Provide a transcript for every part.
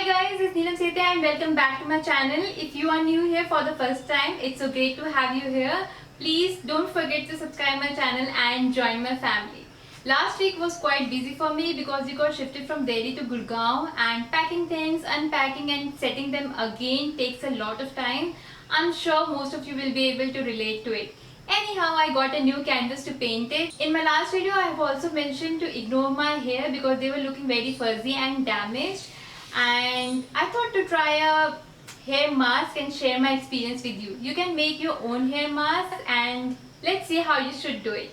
guys, it's Neelam and welcome back to my channel. If you are new here for the first time, it's so great to have you here. Please don't forget to subscribe my channel and join my family. Last week was quite busy for me because we got shifted from Delhi to Gurgaon, and packing things, unpacking and setting them again takes a lot of time. I'm sure most of you will be able to relate to it. Anyhow, I got a new canvas to paint it. In my last video, I have also mentioned to ignore my hair because they were looking very fuzzy and damaged. And I thought to try a hair mask and share my experience with you. You can make your own hair mask and let's see how you should do it.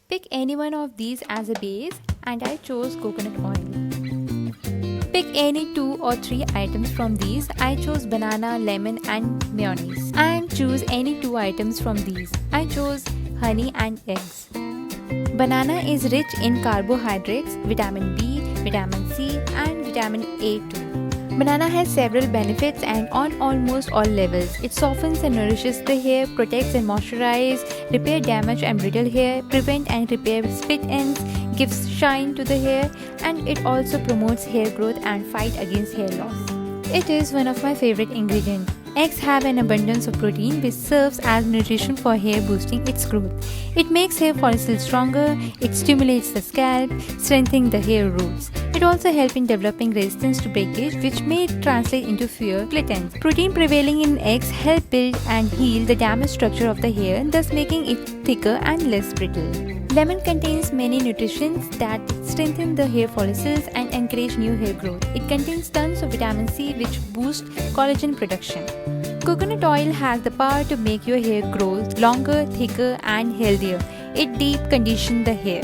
Pick any one of these as a base, and I chose coconut oil. Pick any 2 or 3 items from these. I chose banana, lemon and mayonnaise. And choose any 2 items from these. I chose honey and eggs. Banana is rich in carbohydrates, vitamin B, vitamin C and vitamin A too. Banana has several benefits and on almost all levels. It softens and nourishes the hair, protects and moisturizes, repair damaged and brittle hair, prevent and repair split ends, gives shine to the hair, and it also promotes hair growth and fight against hair loss. It is one of my favorite ingredients. Eggs have an abundance of protein which serves as nutrition for hair, boosting its growth. It makes hair follicles stronger, it stimulates the scalp, strengthening the hair roots. It also helps in developing resistance to breakage, which may translate into fewer split ends. Protein prevailing in eggs help build and heal the damaged structure of the hair, thus making it thicker and less brittle. Lemon contains many nutrients that strengthen the hair follicles and encourage new hair growth. It contains tons of vitamin C which boosts collagen production. Coconut oil has the power to make your hair grow longer, thicker and healthier. It deep conditions the hair.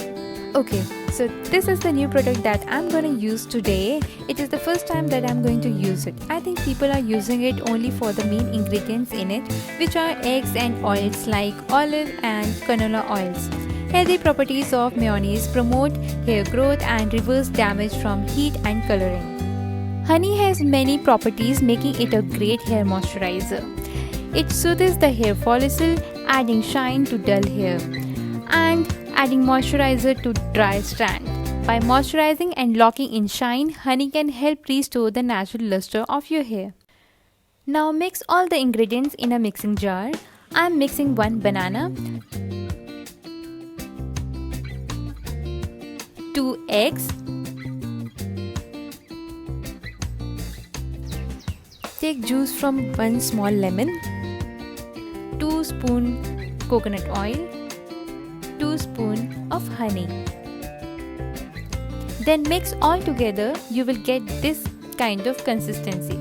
Okay, so this is the new product that I'm going to use today. It is the first time that I'm going to use it. I think people are using it only for the main ingredients in it, which are eggs and oils like olive and canola oils. Healthy properties of mayonnaise promote hair growth and reverse damage from heat and coloring. Honey has many properties, making it a great hair moisturizer. It soothes the hair follicle, adding shine to dull hair, and adding moisturizer to dry strand. By moisturizing and locking in shine, honey can help restore the natural luster of your hair. Now mix all the ingredients in a mixing jar. I am mixing 1 banana, 2 eggs, take juice from 1 small lemon, 2 spoon coconut oil, 2 spoon of honey. Then mix all together. You will get this kind of consistency.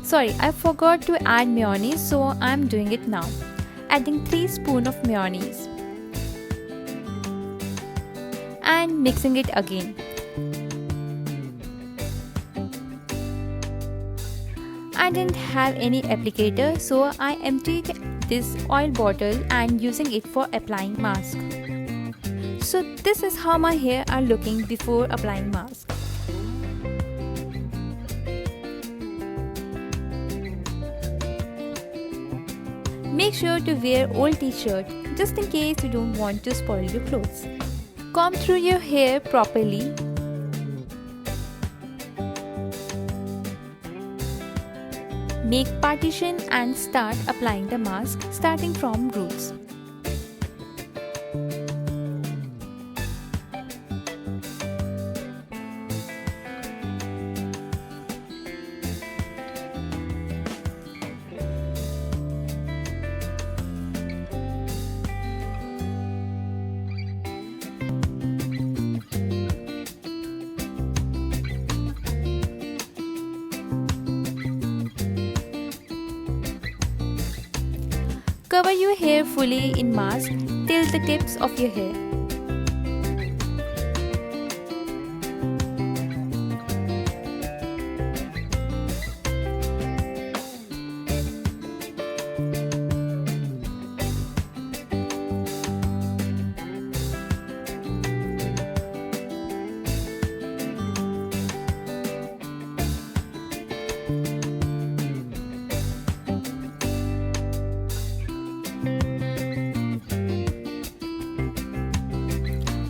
Sorry, I forgot to add mayonnaise, so I am doing it now. Adding 3 spoon of mayonnaise and mixing it again. I didn't have any applicator, so I emptied this oil bottle and using it for applying mask. So this is how my hair are looking before applying mask. Make sure to wear old t-shirt just in case you don't want to spoil your clothes. Comb through your hair properly. Make partition and start applying the mask starting from roots. Cover your hair fully in mask till the tips of your hair.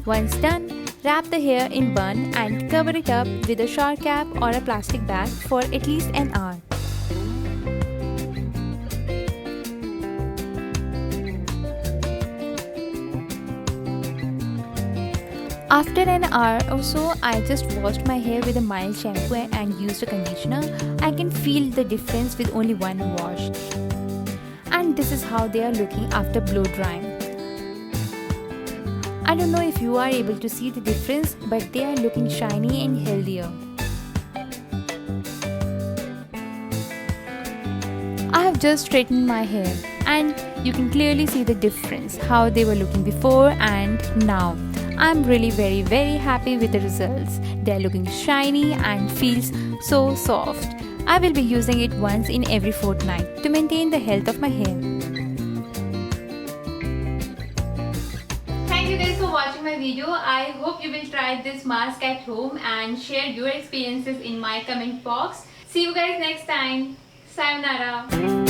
Once done, Wrap the hair in bun and cover it up with a shower cap or a plastic bag for at least an hour. After an hour or so, I just washed my hair with a mild shampoo and used a conditioner. I can feel the difference with only one wash. And this is how they are looking after blow drying. I don't know if you are able to see the difference, but they are looking shiny and healthier. I have just straightened my hair and you can clearly see the difference, how they were looking before and now. I'm really very happy with the results. They are looking shiny and feels so soft. I will be using it once in every fortnight to maintain the health of my hair. Thank you guys for watching my video. I hope you will try this mask at home and share your experiences in my comment box. See you guys next time. Sayonara.